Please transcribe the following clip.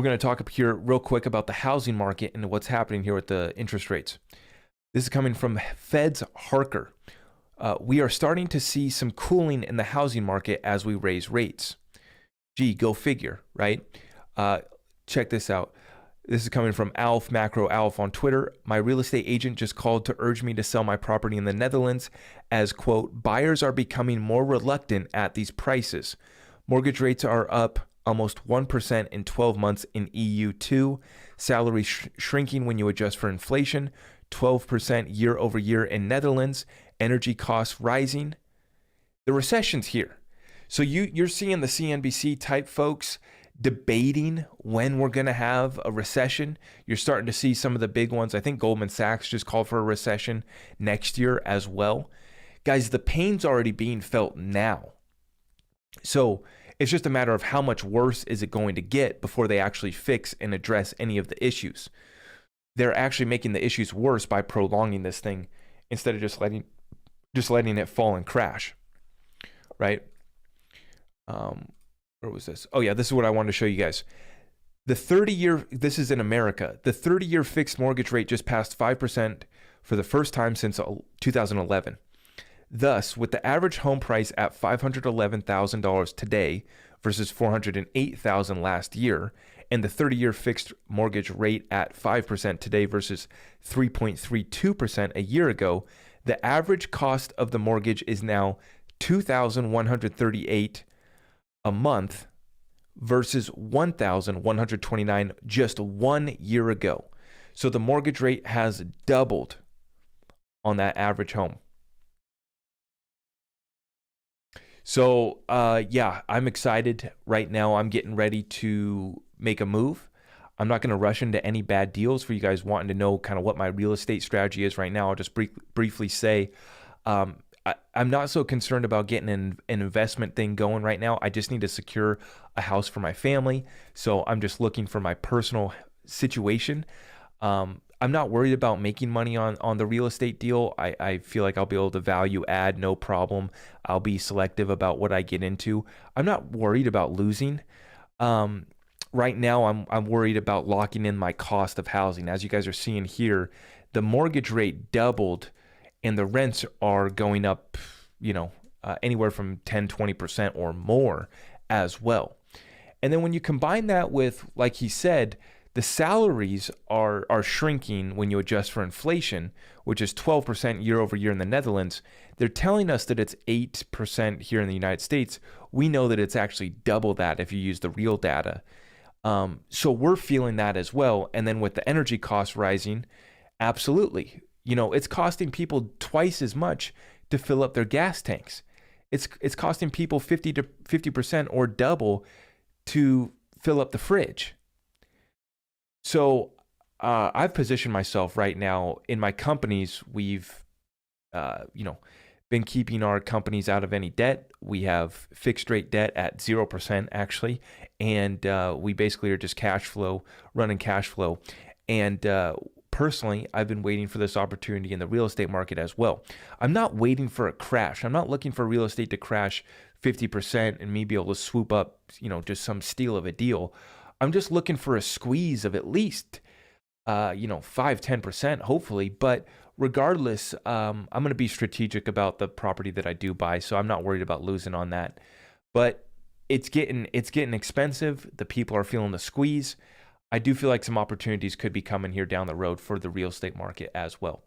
We're going to talk up here real quick about the housing market and what's happening here with the interest rates. This is coming from Fed's Harker. We are starting to see some cooling in the housing market as we raise rates. Gee, go figure, right? Check this out. This is coming from Alf, Macro Alf on Twitter. My real estate agent just called to urge me to sell my property in the Netherlands as, quote, buyers are becoming more reluctant at these prices. Mortgage rates are up almost 1% in 12 months in EU2. Salaries shrinking when you adjust for inflation. 12% year over year in Netherlands. Energy costs rising. The recession's here. So you're seeing the CNBC type folks debating when we're going to have a recession. You're starting to see some of the big ones. I think Goldman Sachs just called for a recession next year as well. Guys, the pain's already being felt now. So it's just a matter of how much worse is it going to get before they actually fix and address any of the issues. They're actually making the issues worse by prolonging this thing instead of just letting it fall and crash, right? Where was this? Oh yeah, this is what I wanted to show you guys. The 30-year, this is in America, the 30-year fixed mortgage rate just passed 5% for the first time since 2011. Thus, with the average home price at $511,000 today versus $408,000 last year, and the 30-year fixed mortgage rate at 5% today versus 3.32% a year ago, the average cost of the mortgage is now $2,138 a month versus $1,129 just 1 year ago. So the mortgage rate has doubled on that average home. So yeah, I'm excited right now. I'm getting ready to make a move. I'm not going to rush into any bad deals. For you guys wanting to know kind of what my real estate strategy is right now, I'll just briefly say I'm not so concerned about getting an investment thing going right now. I just need to secure a house for my family. So I'm just looking for my personal situation. I'm not worried about making money on the real estate deal. I feel like I'll be able to value add, no problem. I'll be selective about what I get into. I'm not worried about losing. Right now, I'm worried about locking in my cost of housing. As you guys are seeing here, the mortgage rate doubled and the rents are going up, anywhere from 10, 20% or more as well. And then when you combine that with, like he said, the salaries are shrinking when you adjust for inflation, which is 12% year over year in the Netherlands. They're telling us that it's 8% here in the United States. We know that it's actually double that if you use the real data. So we're feeling that as well. And then with the energy costs rising, absolutely. It's costing people twice as much to fill up their gas tanks. It's costing people 50% or double to fill up the fridge. So I've positioned myself right now in my companies. We've, been keeping our companies out of any debt. We have fixed rate debt at 0% actually. And we basically are just running cash flow. And personally, I've been waiting for this opportunity in the real estate market as well. I'm not waiting for a crash. I'm not looking for real estate to crash 50% and me be able to swoop up, just some steal of a deal. I'm just looking for a squeeze of at least, 5-10%, hopefully. But regardless, I'm going to be strategic about the property that I do buy. So I'm not worried about losing on that. But it's getting expensive. The people are feeling the squeeze. I do feel like some opportunities could be coming here down the road for the real estate market as well.